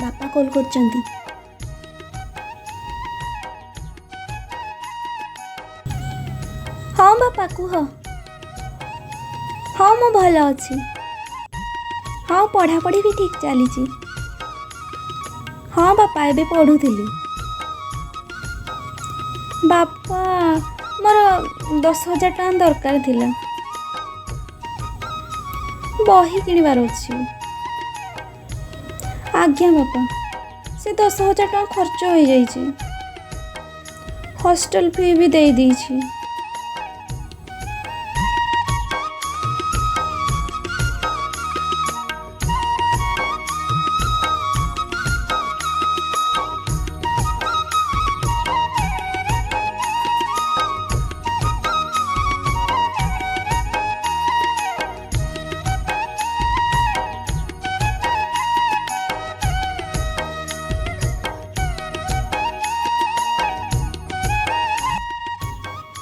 बापा कॉल करचंती। हाँ बापा कुह। हाँ मु भल अच्छी। हाँ पढ़ापढ़ी भी ठीक चली। हाँ बापा एबे पढ़ुली। बापा मोर 10,000 टଙ୍କା दरकार थिला। बही किणवार अच्छी। आज्ञा बापा से 10,000 टଙ୍କା खर्च हो जाइए। हॉस्टल फी भी दे दीची।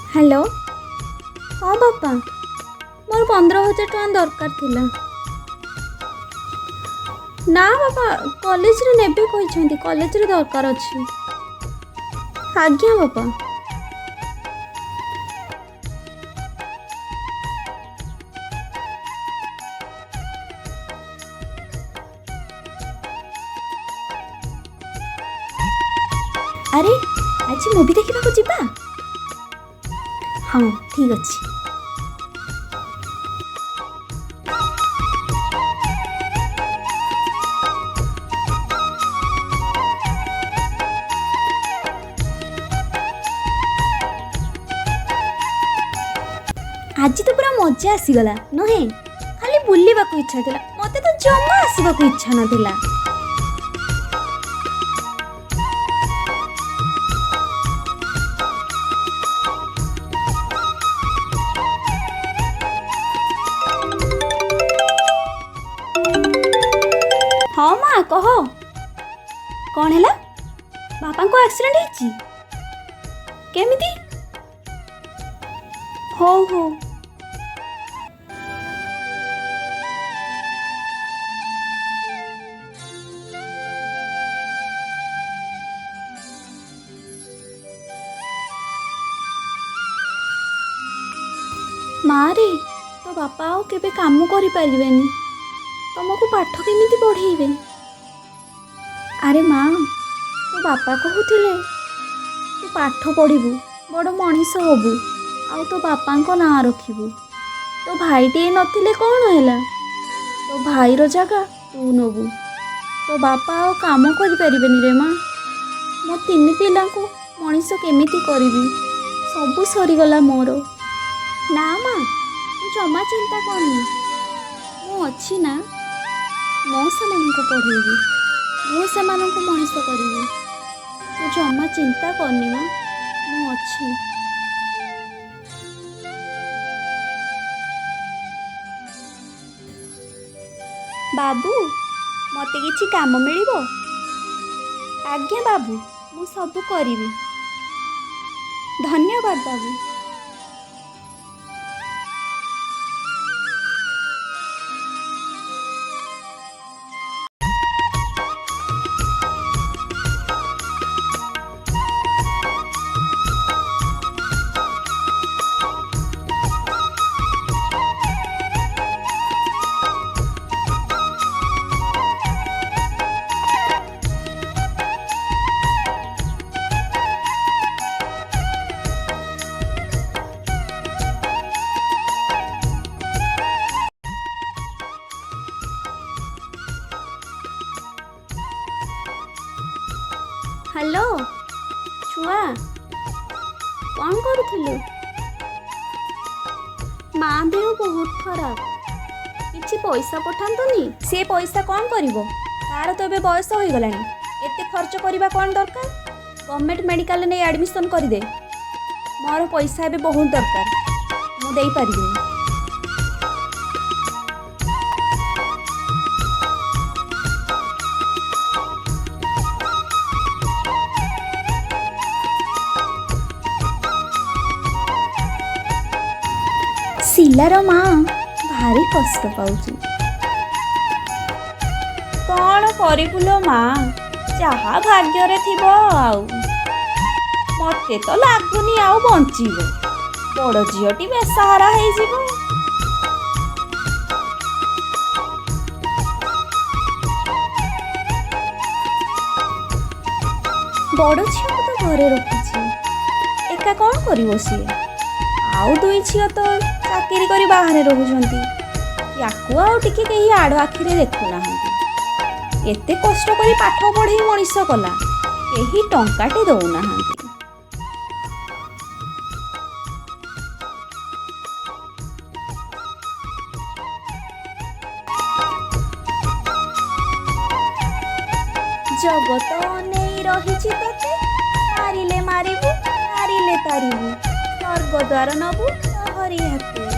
हेलो हाँ बापा मोर 15,000 टଙ୍କା दरकार थिला। ना बापा कॉलेज रे नेबे कहिसेंती। कॉलेज रे दरकार अछि। आज्ञा बापा। अरे आज मूवी देखा को जीवा। हाँ ठीक अच्छे। आज तो पूरा मजा आसीगला नहे। खाली बुलवा को इच्छा थिला। मते तो जमा आसीबा को इच्छा नथिला। हाँ माँ कह कौन है? बापा को एक्सीडेंट है केमिति? हो हो माँ रे तो बापा आओ केबे काम करि परिबेनी। तुमको पाठ केमिति पढ़ेबे? अरे माँ तो बापा कहूथिले तू पाठ पढ़िबू बड़ मनीष होबू आउ तो बापा को ना रखिबू। तो भाईटे नथिले कौन हैला? तो भाईर जगह तू नबू। तो बापा आओ काम करि परिबेनी रे माँ। मो 3 पिला को मनीष केमिति करिबी? सबू सरीगला मोर। ना माँ तू जमा चिंता करनी। मु अच्छी ना मो सेमानंको पढ़ेबी। मु सेमानंको मनीष करिबी। तू जमा चिंता करनी माँ मु अच्छी। बाबू मते किछि काम मिलिबो? आज्ञा बाबू मु सब करिबी। धन्यवाद बाबू। हेलो छुआ कौन करूथिलु? माँ देह बहुत खराब। किछि पैसा पठांतुनी। से पैसा कौन करिवो? तार तो एबे बयस हो गलानी। एते खर्च करिबा कौन दरकार? गवर्नमेंट मेडिकल ने एडमिशन कर दे। मोर पैसा एबे बहुत दरकार। मु देई परिबिनी। शिलार माँ भारी कष्ट पाउची। कौन କ'ଣ କରିବୁ ଲୋ ମା, ଯାହା ଭାଗ୍ୟରେ ଥିବ ଆଉ। ମତେ ତ ଲାଗୁନି ଆଉ ବଞ୍ଚିବ, ବଡ଼ ଝିଅଟି ବେସାହାରା ହେଇଯିବ। ବଡ଼ ଝିଅକୁ ତ ଘରେ ରଖିଛି, ଏକା କ'ଣ କରିବ ସିଏ? ଆଉ ଦୁଇ ଝିଅ ତ ଚାକିରି କରି ବାହାରେ ରହୁଛନ୍ତି, ୟାକୁ ଆଉ ଟିକେ କେହି ଆଡ଼ ଆଖିରେ ଦେଖୁନାହାନ୍ତି। ଏତେ କଷ୍ଟ କରି ପାଠ ପଢ଼େଇ ମଣିଷ କଲା, କେହି ଟଙ୍କାଟେ ଦଉନାହାନ୍ତି। ଜଗତ ଅନେଇ ରହିଛି ତତେ, ମାରିଲେ ମାରିବୁ, ମାରିଲେ ତାରିବୁ, ସ୍ୱର୍ଗ ଦ୍ୱାର ନବୁ ତହରି ହାତେ।